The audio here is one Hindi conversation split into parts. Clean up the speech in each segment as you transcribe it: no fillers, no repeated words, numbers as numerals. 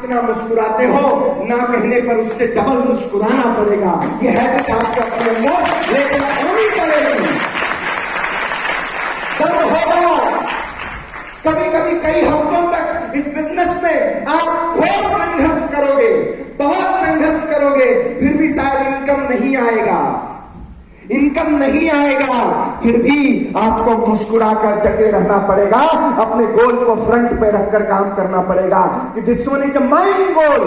इतना मुस्कुराते हो, ना कहने पर उससे डबल मुस्कुराना पड़ेगा। ये हैबिट आपके अपने अंदर लेकर आनी पड़ेगी। दर्द होगा कभी कभी, कई हफ्तों तक इस बिजनेस में आप बहुत संघर्ष करोगे, बहुत संघर्ष करोगे, फिर भी शायद इनकम नहीं आएगा, इनकम नहीं आएगा, फिर भी आपको मुस्कुराकर डटे रहना पड़ेगा। अपने गोल को फ्रंट पे रखकर काम करना पड़ेगा कि this one is my goal,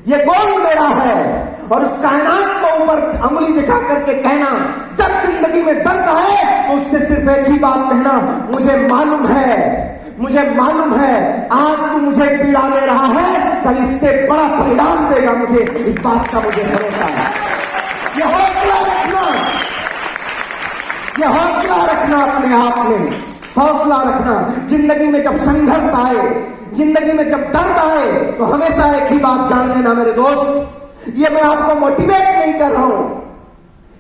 ये गोल मेरा है। और उस कायनात को ऊपर अंगुली दिखा करके कहना, जब जिंदगी में दर्द है तो उससे सिर्फ एक ही बात कहना, मुझे मालूम है, मुझे मालूम है आज तू मुझे पीड़ा दे रहा है, कल इससे बड़ा परिणाम देगा मुझे, इस बात का मुझे भरोसा है। ये हौसला रखना, ये हौसला रखना, अपने आप में हौसला रखना। जिंदगी में जब संघर्ष आए, जिंदगी में जब दर्द आए, तो हमेशा एक ही बात जान लेना मेरे दोस्त, ये मैं आपको मोटिवेट नहीं कर रहा हूं,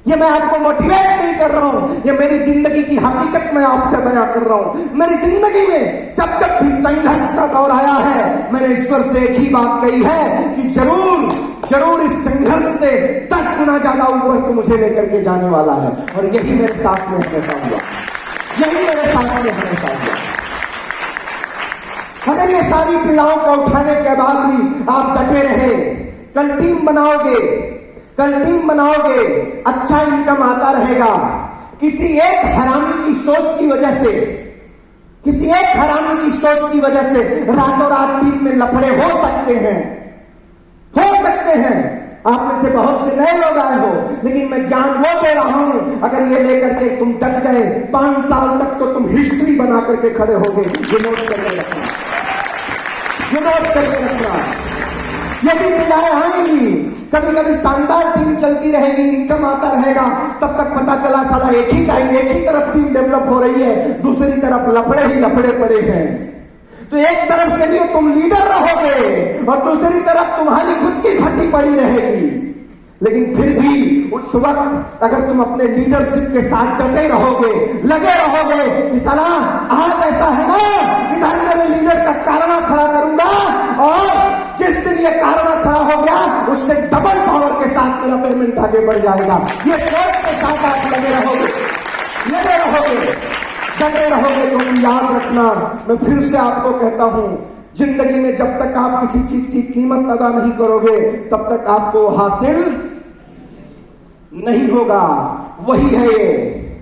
ये मैं आपको मोटिवेट नहीं कर रहा हूं, ये मेरी जिंदगी की हकीकत मैं आपसे बयां कर रहा हूं। मेरी जिंदगी में जब जब भी संघर्ष का दौर आया है, मैंने ईश्वर से एक ही बात कही है कि जरूर जरूर इस संघर्ष से 10 गुना ज्यादा ऊपर को मुझे लेकर के जाने वाला है। और यही मेरे साथ में हमेशा हुआ, यही मेरे साथ में हमेशा हुआ। अगर ये सारी पीड़ाओं को उठाने के बाद भी आप डटे रहे, कल टीम बनाओगे, कल टीम बनाओगे, अच्छा इनकम आता रहेगा। किसी एक हरामी की सोच की वजह से, किसी एक हरामी की सोच की वजह से रातों रात टीम में लफड़े हो सकते हैं, हो सकते हैं। आप में से बहुत से नए लोग आए हो, लेकिन मैं ज्ञान वो दे रहा हूं, अगर ये लेकर के तुम डट गए, 5 साल तक तो तुम हिस्ट्री बना करके खड़े होगे। ये नोट करके रखना, ये नोट करके रखना। यदि पीड़ाएं आएंगी, कभी कभी शानदार टीम चलती रहेगी, इनकम आता रहेगा, तब तक पता चला साला एक ही टाइम, एक ही तरफ टीम डेवलप हो रही है, दूसरी तरफ लफड़े ही लफड़े पड़े हैं। तो एक तरफ के लिए तुम लीडर रहोगे और दूसरी तरफ तुम्हारी खुद की फटी पड़ी रहेगी। लेकिन फिर भी उस वक्त अगर तुम अपने लीडरशिप के साथ डटे रहोगे, लगे रहोगे कि साला आज ऐसा है ना, इधर मेरे लीडर का कारवा खड़ा करूंगा, और जिस दिन ये कारवा खड़ा हो गया उससे डबल पावर के साथ मेरा पेमेंट आगे बढ़ जाएगा। ये सोच के साथ आप लगे रहोगे, लगे रहोगे, डटे रहोगे। तो याद रखना, मैं फिर से आपको कहता हूं, जिंदगी में जब तक आप किसी चीज की कीमत अदा नहीं करोगे, तब तक आपको हासिल नहीं होगा। वही है ये,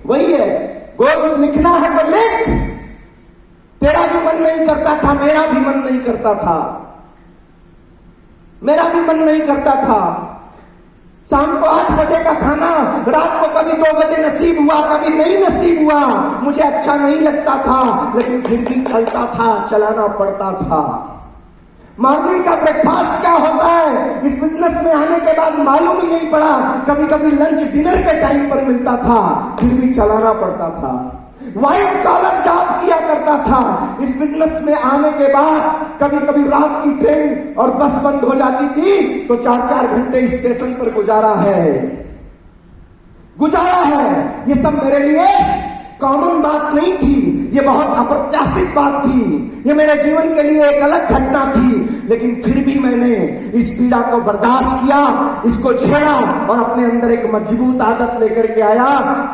वही है। गोल लिखना है तो लिख। तेरा भी मन नहीं करता था, मेरा भी मन नहीं करता था, मेरा भी मन नहीं करता था। शाम को 8 बजे का खाना रात को कभी 2 बजे नसीब हुआ, कभी नहीं नसीब हुआ, मुझे अच्छा नहीं लगता था, लेकिन फिर भी चलता था, चलाना पड़ता था। मॉर्निंग का ब्रेकफास्ट क्या होता है, इस बिजनेस में आने के बाद मालूम ही नहीं पड़ा। कभी कभी लंच डिनर के टाइम पर मिलता था, फिर भी चलाना पड़ता था। व्हाइट कॉलर जॉब किया करता था, इस बिजनेस में आने के बाद कभी कभी रात की ट्रेन और बस बंद हो जाती थी, तो 4-4 घंटे स्टेशन पर गुजारा है। ये सब मेरे लिए कॉमन बात नहीं थी, ये बहुत अप्रत्याशित बात थी, ये मेरे जीवन के लिए एक अलग घटना थी। लेकिन फिर भी मैंने इस पीड़ा को बर्दाश्त किया, इसको झेला और अपने अंदर एक मजबूत आदत लेकर के आया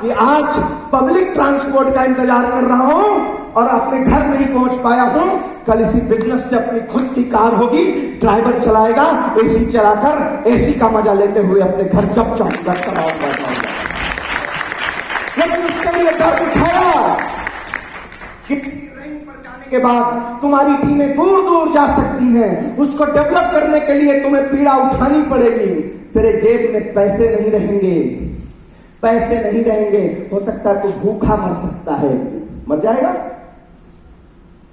कि आज पब्लिक ट्रांसपोर्ट का इंतजार कर रहा हूं और अपने घर नहीं पहुंच पाया हूं, कल इसी बिजनेस से अपनी खुद की कार होगी, ड्राइवर चलाएगा, एसी चलाकर एसी का मजा लेते हुए अपने घर जब चाहूंगा। लेकिन उसके लिए दर्द उठाया। किसी रैंक पर जाने के बाद तुम्हारी टीमें दूर दूर जा सकती हैं, उसको डेवलप करने के लिए तुम्हें पीड़ा उठानी पड़ेगी। तेरे जेब में पैसे नहीं रहेंगे, पैसे नहीं रहेंगे, हो सकता है तू भूखा मर सकता है, मर जाएगा।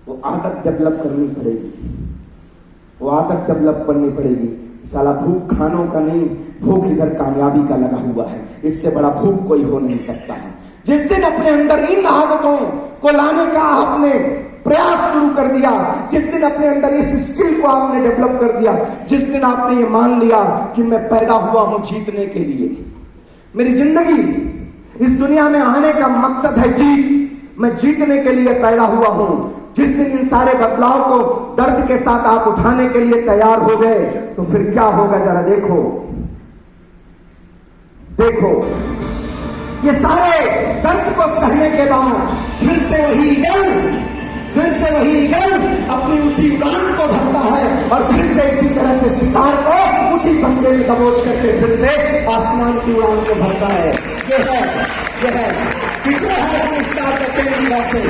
वो आदत डेवलप करनी पड़ेगी, वो आदत डेवलप करनी पड़ेगी। साला भूख खानों का नहीं, भूख इधर कामयाबी का लगा हुआ है, इससे बड़ा भूख कोई हो नहीं सकता है। जिस दिन अपने अंदर इन आदतों को लाने का आपने प्रयास शुरू कर दिया, जिस दिन अपने अंदर इस स्किल को आपने डेवलप कर दिया, जिस दिन आपने ये मान लिया कि मैं पैदा हुआ हूं जीतने के लिए, मेरी जिंदगी इस दुनिया में आने का मकसद है जीत, मैं जीतने के लिए पैदा हुआ हूं, जिस दिन इन सारे बदलाव को दर्द के साथ आप उठाने के लिए तैयार हो गए तो फिर क्या होगा, जरा देखो। देखो, ये सारे दर्द को सहने के बाद फिर से वही ईगल अपनी उसी उड़ान को भरता है और फिर से इसी तरह से शिकार को उसी पंजे में दबोच करके फिर से आसमान की उड़ान को भरता है। ये है कितना है स्टार बच्चे की बात से।